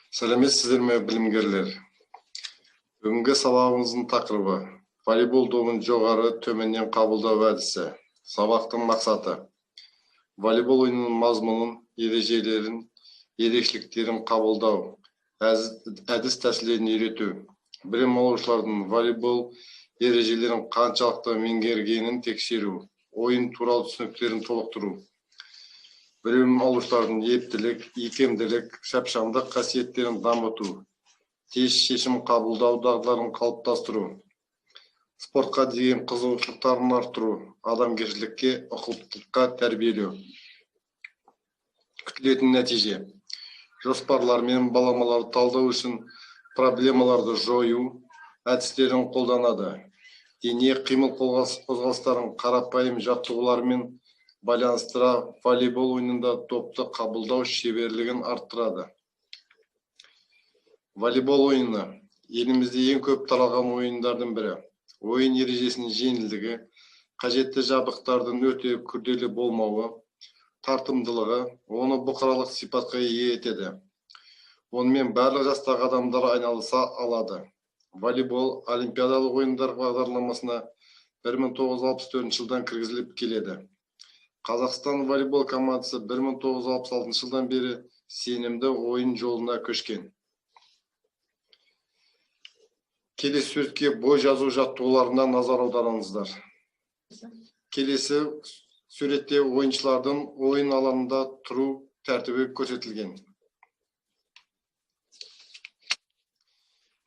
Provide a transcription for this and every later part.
Сәлеметсіздер ме, білімгерлер? Бүгінгі сабағымыздың тақырыбы волейбол добын жоғары төменнен қабылдау әдісі. Сабақтың мақсаты волейбол ойынының мазмұнын, ережелерін, ерекшеліктерін қабылдау, әдіс тәсілдерін үйрету. Білім алушылардың волейбол ережелерін қаншалықты меңгергенін тексеру, ойын туралы түсініктерін толықтыру. Білім алушылардың ептілік, икемділік, шапшаңдық қасиеттерін дамыту, тез шешім қабылдау дағдыларын қалыптастыру, спортқа деген қызығушылықтарын арттыру, адамгершілікке, ұқыптылыққа тәрбиелеу. Күтілетін нәтиже: жоспарлар мен баламаларды талдау үшін проблемаларды жою әдістерін қолданады. Дене қимыл қозғалыстарын қарапайым жаттығулармен байланыстыра волейбол ойынында топты қабылдау шеберлігін арттырады. Волейбол ойыны елімізде ең көп таралған ойындардың бірі. Ойын ережесінің жеңілдігі, қажетті жабдықтардың өте күрделі болмауы, тартымдылығы оны бұқаралық сипатқа ие етеді. Онымен барлық жастағы адамдар айналыса алады. Волейбол олимпиадалық ойындар бағдарламасына 1964 жылдан кіргізіліп келеді. Қазақстан волейбол командасы 1966 жылдан бері сенімді ойын жолына көшкен. Келесі суретке бой жазу жаттығуларына назар аударыңыздар. Келесі суретте ойыншылардың ойын алаңында тұру тәртібі көрсетілген.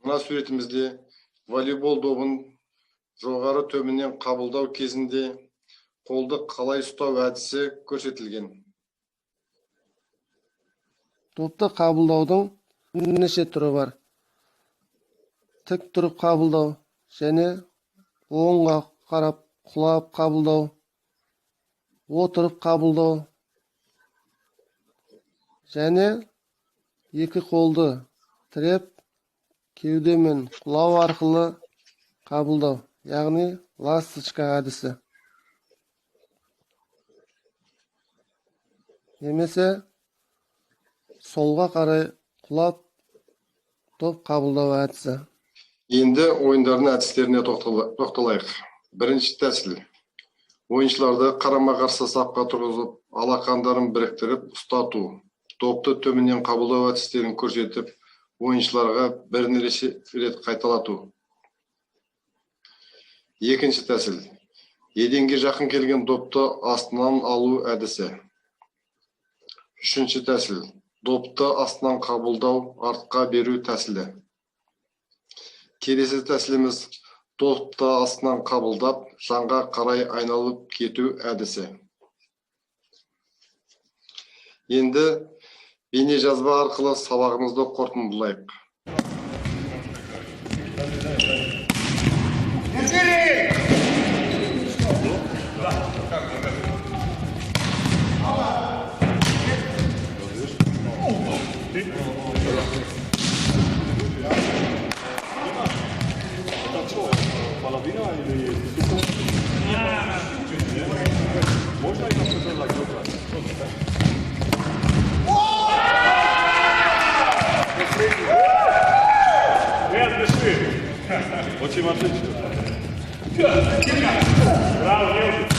Мына суретімізде волейбол добын жоғары төменнен қабылдау кезінде қолды қалай ұстау әдісі көрсетілген. Топты қабылдаудың бірнеше түрі бар. Тік тұрып қабылдау және оңға қарап құлап қабылдау, отырып қабылдау және екі қолды тіреп кеуде мен құлау арқылы қабылдау, яғни ласточка әдісі. Немесе солға қарай құлап топ қабылдау әдісі. Енді ойындардың әдістеріне тоқталайық. Бірінші тәсіл. Ойыншыларды қарама-қарсы сапқа тұрғызып, алақандарын біріктіріп ұстату. Топты төменнен қабылдау әдістерін көрсетіп, ойыншыларға бірнеше рет қайталату. Екінші тәсіл. Еденге жақын келген допты астынан алу әдісі. Үшінші тәсіл. Допты астынан қабылдау, артқа беру тәсілі. Келесі тәсіліміз допты астынан қабылдап, жанға қарай айналып кету әдісі. Енді бейне жазба арқылы сабағымызды қорытындылайық. Половина или можно их обсуждать как-то? Нет, дыши. Очень отлично. Браво, девушка.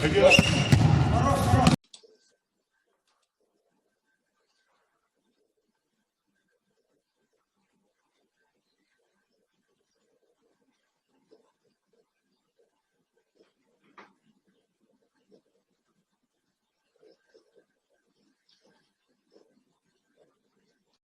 Peki.